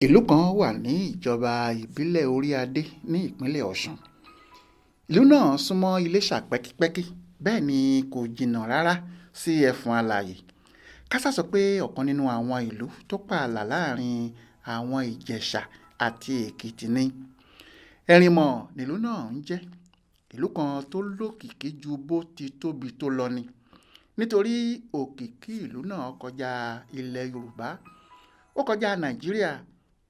Ìlú kan wà ní ìjọba ìbílẹ̀ Orí-Adé ní ìpínlẹ̀ Ọ̀ṣun. Ìlú náà súnmọ́ Iléṣà pẹ́kípẹ́kí, bẹ́ẹ̀ ni kò jìnnà rárá sí ẹfun alààyè. Kásá sọ pé ọ̀kan nínú àwọn ìlú tó pààlà láàrin àwọn Ìjẹ̀ṣà àti Èkìtì ni. Ẹrinmọ nílùú náà ń jẹ́. Ìlú kan tó lókìkí ju bó ti tóbi tó lọ ni. Nítorí òkìkí ìlú náà kọjá ilẹ̀ Yorùbá, ó kọjá Nàìjíríà.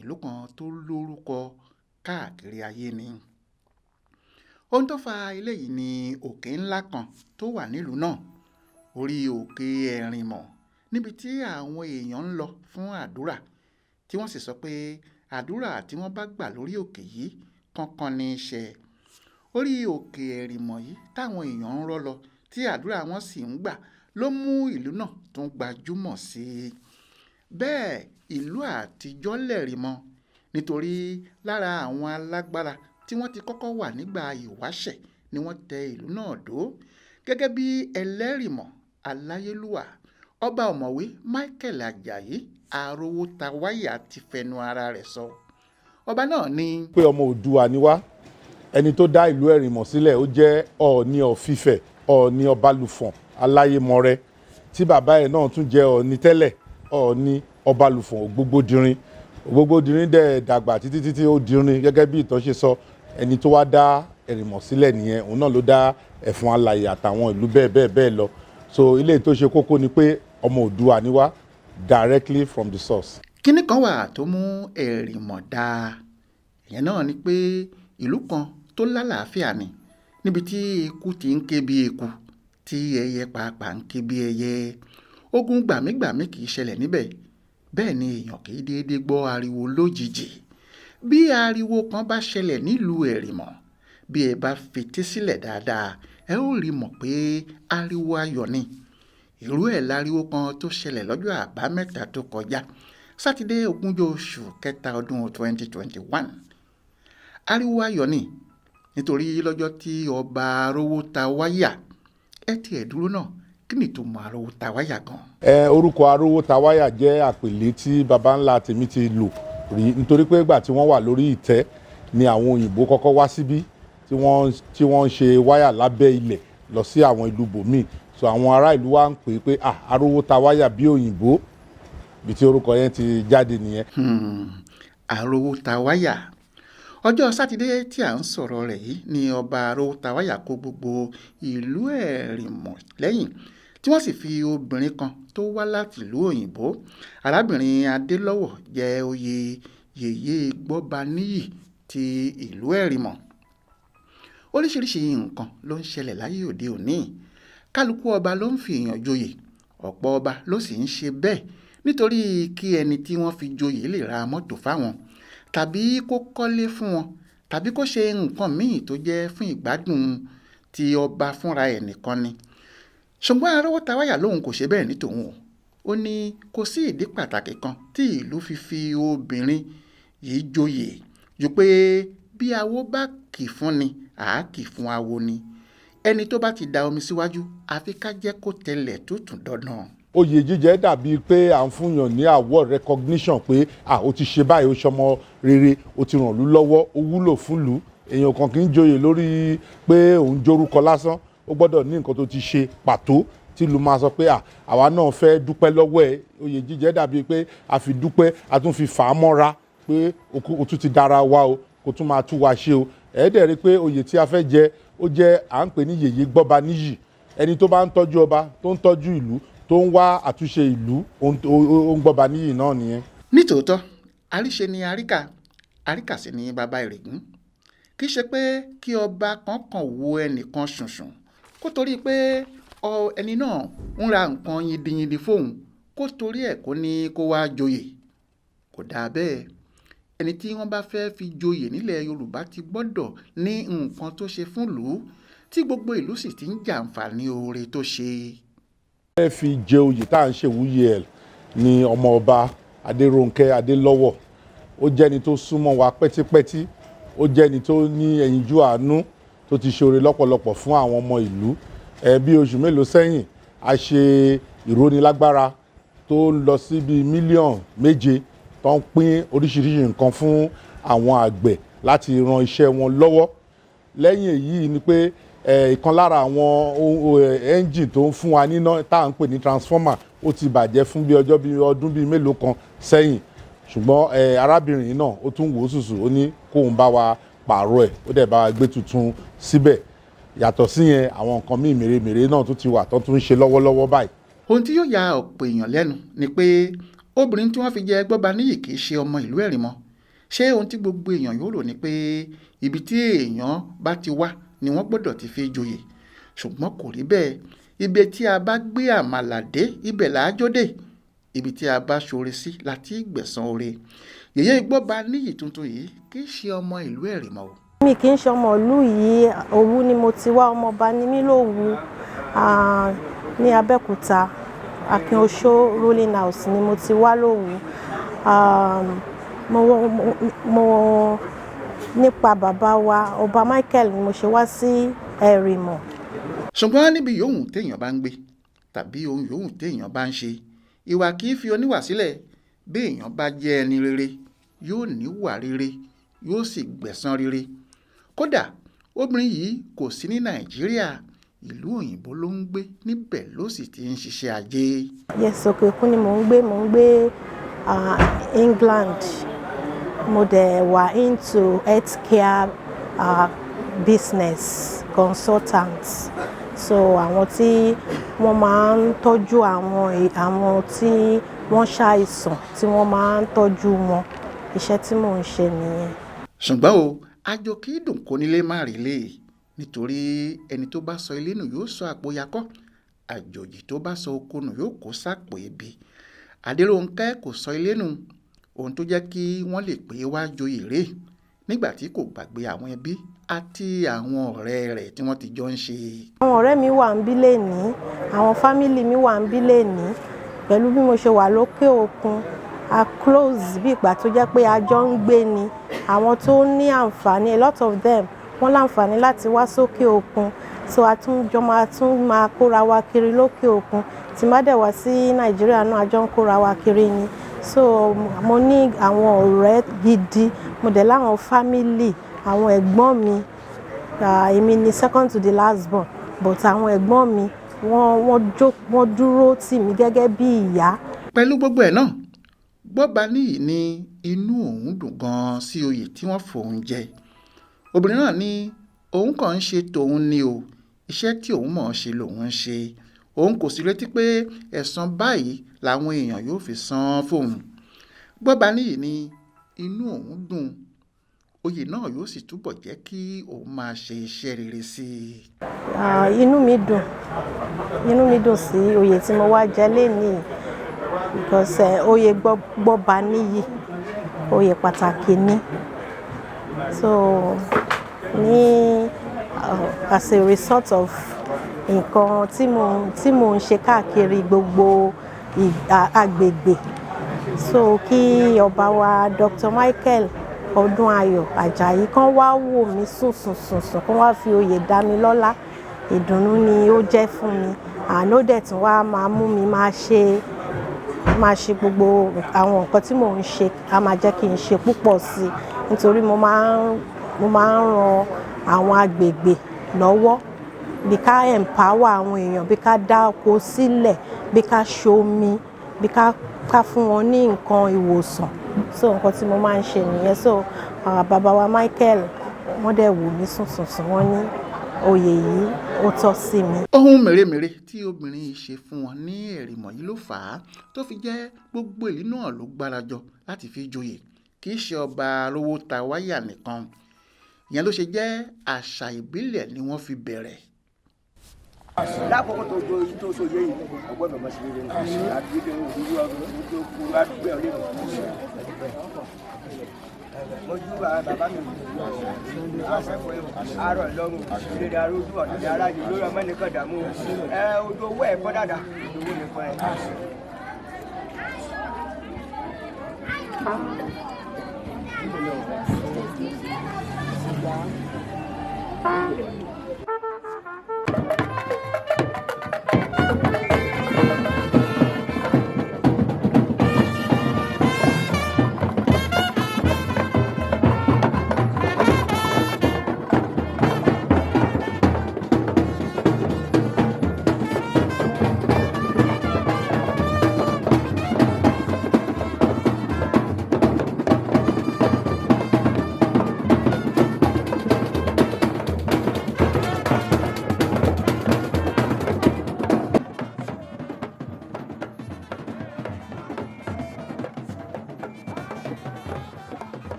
Ìlú kan tó lórúkọ káàkiri ayé ni. Ohun tó fa eléyìí ni òkè ńlá kan tó wà nílùú náà, orí òkè Ẹrinmọ, níbi tí àwọn èèyàn ń lọ fún àdúrà, tí wọ́n sì sọ pé àdúrà tí wọ́n bá gbà lórí òkè yìí kankan ní í ṣe. Orí òkè Ẹrinmọ yìí táwọn èèyàn ń rọ́ lọ tí àdúrà wọn sì ń gbà ló mú ìlú náà tún gbajúmọ̀ sí i. Bẹ́ẹ̀ ìlú àtijọ́ lẹ̀rìmọ, nítorí lára àwọn alágbára tí wọ́n ti kọ́kọ́ wà nígbà ìwáṣẹ̀ ni wọ́n tẹ ìlú náà dó, gẹ́gẹ́ bí ẹlẹ́rìmọ̀ aláyélúwà ọba ọ̀mọ̀wé Michael Àjàyí Àròwòtàwáyà ti fẹnu ara rẹ̀ sọ. Ọba náà ní pé ọmọ Oòduà ni wá, ẹni tó dá ìlú Ẹ̀rìnmọ̀ sílẹ̀ ó jẹ́ Ọọ̀ni of Ifẹ̀, Ọọ̀ni Ọbalùfọ̀n Aláyémọrẹ, tí bàbá ẹ̀ náà tún jẹ́ Ọọ̀ni tẹ́lẹ̀, Ọọ̀ni Ọbalùfọ̀n Ògbógbódìrin. Ògbógbódìrin dẹ̀ dàgbà títí ó dirin, gẹ́gẹ́ bí ìtàn ṣe sọ. Ẹni tó wá dá Ẹ̀rìnmọ̀ sílẹ̀ nìyẹn, òun náà ló dá ẹ̀fún alàyè àtàwọn ìlú bẹ́ẹ̀ lọ. So ilé tó ṣe kókó ni pé ọmọ Oòduà ni wá, directly from the source. Kíní kan wà tó mú Ẹ̀rìnmọ̀ dáa, ìyẹn náà ni pé ìlú kan tó lálàáfíà ni, níbi tí eku ti ń ké bí eku, tí ẹyẹ pàápàá ń ké bí ẹyẹ. Ogun gbàmígbàmí kì í ṣẹlẹ̀ níbẹ̀, bẹ́ẹ̀ ni èèyàn kì í déédéé gbọ́ ariwo lójijì. Bí ariwo kan bá ṣẹlẹ̀ nílùú Ẹ̀rìnmọ̀, bí ẹ bá fetí sílẹ̀ dáadáa, ẹ ó rí mọ̀ pé ariwo ayọ̀ ni. Irú ẹ̀ láriwo kan tó ṣẹlẹ̀ lọ́jọ́ àbámẹ́ta tó kọjá, Sátidé 20 oṣù kẹta ọdún 2021. Ariwo ayọ̀ ni, nítorí lọ́jọ́ tí ọba Àròwòtàwáyà, ẹ tiẹ̀ dúró náà, kí ni tó mọ Àròwòtàwáyà gan? Orúkọ Àròwòtàwáyà jẹ́ àpèlé tí baba ńlá tèmi ti lò rí, nítorí pé ìgbà tí wọ́n wà lórí ìtẹ́ ni àwọn òyìnbó kọ́kọ́ wá síbí tí wọ́n ń ṣe wáyà lábẹ́ ilẹ̀ lọ sí àwọn ìlú bòmíì. So àwọn ará ìlú wa ń pè é pé Àròwòtàwáyà bí òyìnbó, bí tí orúkọ yẹn ti jáde nìyẹn. Àròwòtàwáyà. Ọjọ́ Sátidé tí à ń sọ̀rọ̀ rẹ̀ yìí ni ọba Àròwòtàwáyà kó gbogbo ìlú Ẹ̀rìnmọ̀ lẹ́yìn, tí wọ́n sì fi obìnrin kan tó wá láti ìlú òyìnbó, arábìnrin ADELOWO, jẹ oyè yèyé gbọ́baníyì ti ìlú Ẹ̀rìnmọ̀. Oríṣiríṣi nǹkan ló ń ṣẹlẹ̀ láyé òde òní. Kálukú ọba ló ń fi èèyàn joyè, ọ̀pọ̀ ọba ló sì ń ṣe bẹ́ẹ̀ nítorí kí ẹni tí wọ́n fi joyè lè ra mọ́tò fáwọn, tàbí kó kọ́lé fún wọn, tàbí kó ṣe nǹkan míì tó jẹ́ fún ìgbádùn ti ọba fúnra ẹ̀ nìkan ni. Ṣùgbọ́n Àròwòtàwáyà lòun kò ṣe bẹ́ẹ̀ ní tòun o. Ó ní kò sí ìdí pàtàkì kan tí ìlú fi obìnrin yìí joyè, ju pé bí awo bá kì fún ni, àá kì fún awo ni. Ẹni tó bá ti da omi síwájú, àfi ká jẹ́ kó tẹlẹ̀ tó tún dandan. Oyè jíjẹ dàbí pé à ń fúnyàn ní award recognition pé o ti ṣe báyìí, o ṣọmọ rere, o ti ràn lú lọ́wọ́, o wúlò fún lú. Èèyàn kan kì í joyè lórí pé òun jórúkọ lásán, ó gbọ́dọ̀ ní nǹkan tó ti ṣe pàtó tí ìlú máa sọ pé àwa náà fẹ́ dúpẹ́ lọ́wọ́ ẹ̀. Oyè jíjẹ dàbí pé a fi dúpẹ́, a tún fi fà á mọ́ra pé o tún ti dára wa o, kó tún máa tú wa ṣe o. Ẹ̀ẹ́dẹ̀ rí pé oyè tí a fẹ́ jẹ ó jẹ́ à ń pè ní yèyé gbọ́baníyì. Ẹni tó bá ń tọ́jú ọba, tó ń tọ́jú ìlú, tó ń wá àtúnṣe ìlú, ó ń gbọ́baníyì náà nìyẹn. Nítòótọ́, àríṣe ni àríkà, àríkà sì ni bàbá ìrègùn. Kì í ṣe pé kí ọba kankan wo ẹnìkan ṣùnṣùn kó torí pé ẹni náà ń ra nǹkan yindiyindi fóun, kó torí ẹ̀ kó ní kó wá joyè. Kò dáa bẹ́ẹ̀. Ẹni tí wọ́n bá fẹ́ fi joyè nílẹ̀ Yorùbá ti gbọ́dọ̀ ní nǹkan tó ṣe fún ìlú, tí gbogbo ìlú sì ti ń jàǹfààní oore tó ṣe. Ẹ fi jẹ oyè tá à ń ṣèwúyè ẹ̀ ni ọmọ ọba ADERONKE ADELOWO. Ó jẹ́ ẹni tó súnmọ́ wa pẹ́típẹ́tí, ó jẹ́ ẹni tó ní ẹyinjú àánú, tó ti ṣoore lọ́pọ̀lọpọ̀ fún àwọn ọmọ ìlú. Bí oṣù mélòó sẹ́yìn, a ṣe ìrónilágbára tó ń lọ sí bíi mílíọ̀nù 7 tó ń pín oríṣiríṣi nǹkan fún àwọn àgbẹ̀ láti ran iṣẹ́ wọn lọ́wọ́. Lẹ́yìn èyí ni pé ìkan lára àwọn ẹ́ńjìn tó ń fún wa níná tá à ń pè ní transformer ó ti bàjẹ́ fún bí ọdún bíi mélòó kan sẹ́yìn, ṣùgbọ́n arábìnrin náà ó tún wò ó sùsù, ó ní kóun bá wa pààrọ̀ ẹ̀, ó dẹ̀ bá wa gbé tuntun síbẹ̀. Yàtọ̀ sí yẹn àwọn nǹkan míì mèremère náà tún ti wà tó tún ń ṣe lọ́wọ́lọ́wọ́ báyìí. Ohun tí yóò ya ọ̀pọ̀ èèyàn lẹ́nu ni pé obìnrin tí wọ́n fi jẹ Gbọ́baníyì kì í ṣe ọmọ ìlú Ẹ̀rìnmọ. Ṣé ohun tí gbogbo èèyàn yóò rò ni pé ibi tí èèyàn bá ti wá ni wọ́n gbọ́dọ̀ ti fi joyè? Ṣùgbọ́n kò rí bẹ́ẹ̀. Ibi tí a bá gbé àmàlà dé ibẹ̀ là á jó dé. Ibi tí a bá ṣoore sí láti gbẹ̀san oore. Yèyé Gbọ́baníyì tuntun yìí kì í ṣe ọmọ ìlú Ẹ̀rìnmọ o. Mi kì í ṣe ọmọ ìlú yìí, Òwu ni mo ti wá, ọmọọba ni mí lówu ní Abẹ́òkúta, Akínoṣó ruling house ni mo ti wá lówu. Mo nípa bàbá wa Ọba Michael ni mo ṣe wá sí Ẹ̀rìnmọ. Ṣùgbọ́n níbi yòówù téèyàn bá ń gbé tàbí ohun yòówù téèyàn bá ń ṣe, ìwà kì í fi oníwà sílẹ̀. Bí èèyàn bá jẹ́ ẹni rere yóò níwà rere, yóò sì gbẹ̀san rere. Kódà obìnrin yìí kò sí ní Nàìjíríà, ìlú òyìnbó ló ń gbé, níbẹ̀ ló sì ti ń ṣiṣẹ́ ajé. Yes, òkè òkun ni mò ń gbé England. Mo dẹ̀ wà into healthcare business consultant. So àwọn tí wọ́n máa ń tọ́jú àwọn tí wọ́n ṣàìsàn tí wọ́n máa ń tọ́jú wọn, iṣẹ́ tí mò ń ṣe nìyẹn. Ṣùgbọ́n o, àjò kì í dùn kó nílé má rí lé, nítorí ẹni tó bá sọ ilé nù yóò sọ àpò yakọ́, àjòjì tó bá sọ oko nù yóò kó sápò ebi. Adérónkè kò sọ ilé nù, ohun tó jẹ́ kí wọ́n lè pé wá joyè rèé, nígbà tí kò gbàgbé àwọn ẹbí àti àwọn ọ̀rẹ́ rẹ̀ tí wọ́n ti jọ ń ṣe. Àwọn ọ̀rẹ́ mi wà ń bí lẹ́ni, àwọn fámìlì mi wà ń bí lẹ́ni, pẹ̀lú bí mo ṣe wà lókè òkun, a close bí ìgbà tó jẹ́ pé a jọ ń gbé ni. Àwọn tó ní àǹfààní, a lot of them wọ́n láǹfààní láti wá sókè òkun, so a tún máa kóra wa kiri lókè òkun. Tí má dẹ̀ wá sí Nàìjíríà náà a jọ ń kóra wa kiri ni. So mo ní àwọn ọ̀rẹ́ gidi, mo dẹ̀ láwọn fámìlì, àwọn ẹ̀gbọ́n mi, èmi ni second to the last born, but àwọn ẹ̀gbọ́n mi wọ́n dúró tì mí gẹ́gẹ́ bí ìyá. Pẹ̀lú gbogbo ẹ̀ náà, Gbọ́baníyì ní inú òun dùn gan-an sí oyè tí wọ́n fòun jẹ. Obìnrin náà ní òun kàn ń ṣe tòun ni o, iṣẹ́ tí òun mọ̀ ọ́n ṣe lòun ń ṣe. Òun kò sì retí pé ẹ̀san báyìí làwọn èèyàn yóò fi san fóun. Gbọ́baníyì ní inú òun dùn, oyè náà yóò sì túbọ̀ jẹ́ kí òun máa ṣe iṣẹ́ rere sí i. Inú mi dùn sí oyè tí mo wá jẹ lénìí, because oyè Gbọ́baníyì oyè pàtàkì ni. So ní as a result of nǹkan tí mò ń ṣe káàkiri gbogbo agbègbè, so kí ọba wa Dr. Michael Ọdúnayọ̀ Àjàyí kan wá wò mí sùn kan wá fi oyè dá mi lọ́lá, ìdùnnú ni ó jẹ́ fún mi. Àná dẹ̀ tún wá máa mú mi máa ṣe gbogbo àwọn nǹkan tí mò ń ṣe, a máa jẹ́ kí n ṣe púpọ̀ sí i, nítorí mo máa ń ran àwọn agbègbè lọ́wọ́, bí ká empower àwọn èèyàn, bí ká dá oko sílẹ̀, bí ká ṣomi, bí ká fún wọn ní nǹkan ìwòsàn. So nǹkan tí mo máa ń ṣe nìyẹn. So bàbá wa Michael wọ́n dẹ̀ wò mí sùn wọ́n ní oyè yìí ó tọ́ sí mi. Ohun mèremère tí obìnrin yìí ṣe fún wọn ní Ẹ̀rìnmọ yìí ló fà á tó fi jẹ́ gbogbo ìlú náà ló gbárajọ láti fi joyè, kì í ṣe ọba Arowótawáyà nìkan. Ìyẹn ló ṣe jẹ́ àṣà ìbílẹ̀ ni wọ́n fi bẹ̀rẹ̀. Lákòókò tó so yé yìí ọgbọ́n mọ̀ sí rere àti ìdè òwúrú ọdún tó kú àdúgbò ọ̀lẹ́ mo jú bàbá mi àárọ̀ lọ́rùn ìrere arójú ọ̀dẹ̀dẹ̀ aráyé lórí ọmọ nìkan dààmú ojú owó ẹ̀kọ́ dáadáa owó nìkan ẹ̀.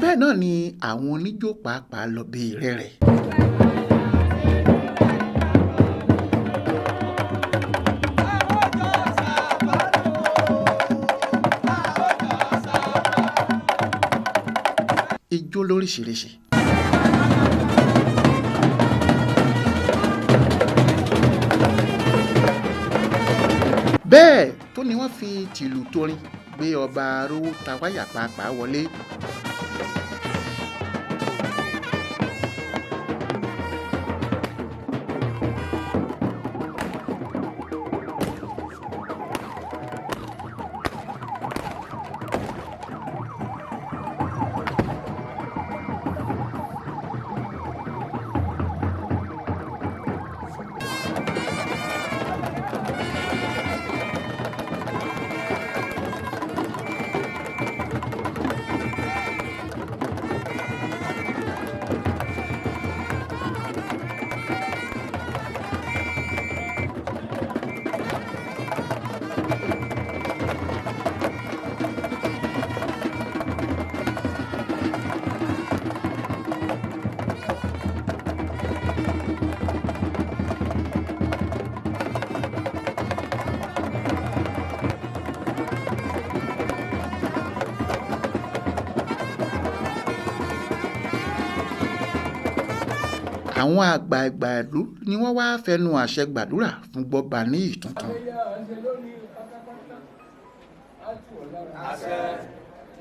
bẹ́ẹ̀ náà ni àwọn oníjó pàápàá lọ béèrè rẹ̀. Ijó lóríṣiríṣi. Bẹ́ẹ̀ tó ni wọ́n fi tìlù torin gbé ọba Arówótawáyà pàápàá wọlé. Àwọn àgbààgbà ìlú ni wọ́n wá fẹnu àṣẹ gbàdúrà fún Gbọ́baníyì tuntun.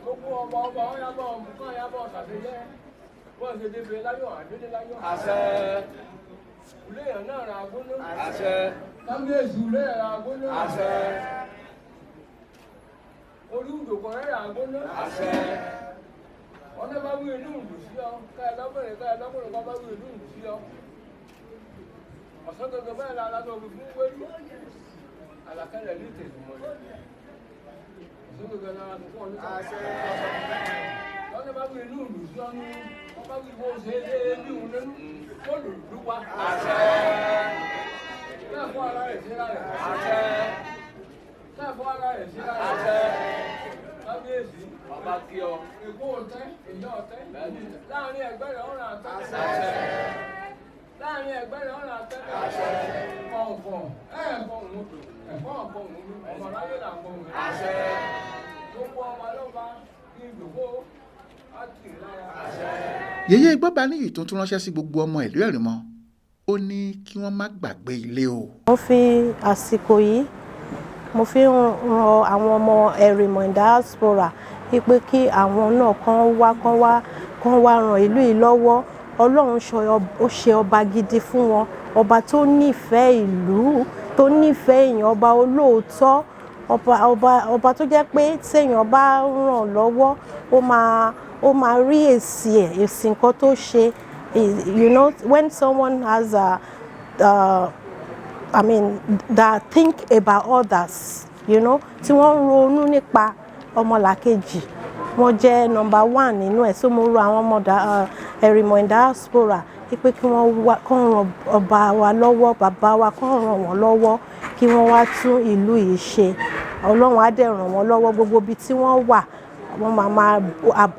Gbogbo ọba ọyábọ̀ ọmọkàn ọyábọ̀ ṣàṣeyẹ wọ́n ṣe débi láyọ̀ àdédé láyọ̀. Ìléyàn náà ra agbóná. Kábíyèsí ìléyàn ra agbóná. Orí ìdòkọ̀ rẹ̀ ra agbóná. Wọ́n bá wí inú ìlú sí ọ, káyọ̀ lọ́kùnrin kan bá wí inú ìlú sí ọ. Ọ̀sán gbogbo bẹ́ẹ̀ la alájọ òbí fún wẹ́lú. Àlàkálẹ̀ ní ìtẹ̀sùmọ̀ rẹ̀. Ọ̀sán gbogbo náà tó pọ̀ nípa. Wọ́n bá wí inú ìlú sí ọ ní wọ́n bá wí bó ṣe é bí òun lẹ́nu. Ó lù lù pa. Bẹ́ẹ̀ fún ara rẹ̀ sí rárẹ̀. Bẹ́ẹ̀ fún ara rẹ̀ sí rárẹ̀. Kábíyèsí. Bàbá kí ọ. Èkó ọ̀tẹ́, ìyá ọ̀tẹ́. Láàárín ẹgbẹ́ rẹ̀ ọ̀rọ̀ àtẹ́tẹ́. Láàárín ẹgbẹ́ rẹ̀ ọ̀rọ̀ àtẹ́tẹ́. Kọ̀ọ̀kọ̀ ẹ̀ẹ̀kọ̀ òun tó. Ẹ̀kọ́ ọ̀kọ̀ òun ní ọmọ aráyé là ń kọ̀ òun. Gbogbo ọmọ lọ́ba ní ìdòkó á tì lára. Yèyé Gbọ́baníyì tó tún ránṣẹ́ sí gbogbo ọmọ ìlú Ẹ̀rìnmọ. Ó ní kí wọ́n má gbàgbé ilé o. Mo fi àsìkò yìí mo fi ń ran àwọn ọmọ Ẹ̀rìnmọ in diaspora wípé kí àwọn náà kán wá ran ìlú yìí lọ́wọ́. Ọlọ́run ó ṣe ọba gidi fún wọn, ọba tó nífẹ̀ẹ́ ìlú, tó nífẹ̀ẹ́ èèyàn, ọba olóòótọ́, ọba tó jẹ́ pé téèyàn bá ràn lọ́wọ́ ó máa rí èsì nǹkan tó ṣe. You know, when someone has that think about others, you know, tí wọ́n ronú nípa ọmọlàkejì, wọ́n jẹ́ number one nínú ẹ̀. So mo rọ àwọn ọmọ Ẹ̀rìnmọ in diaspora pé kí wọ́n ràn ọba wa lọ́wọ́, bàbá wa kán ràn wọ́n lọ́wọ́ kí wọ́n wá tún ìlú yìí ṣe. Ọlọ́run á dẹ̀ ràn wọ́n lọ́wọ́ gbogbo ibi tí wọ́n wà. Wọ́n máa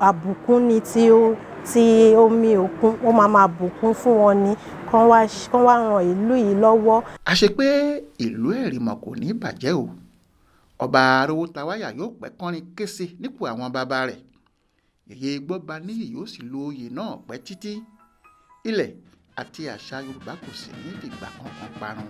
àbùkún ní ti omi òkun, wọ́n máa bùkún fún wọn ni kán wá ran ìlú yìí lọ́wọ́. A ṣe pé ìlú Ẹ̀rìnmọ kò ní bàjẹ́ o. Ọba Arówótawáyà yóò pẹ́ kọrin kése nípò àwọn bàbá rẹ̀. Yèyé Gbọ́baníyì yóò sì lo oyè náà pẹ́ títí. Ilẹ̀ àti àṣà Yorùbá kò sì ní fìgbà kankan parun.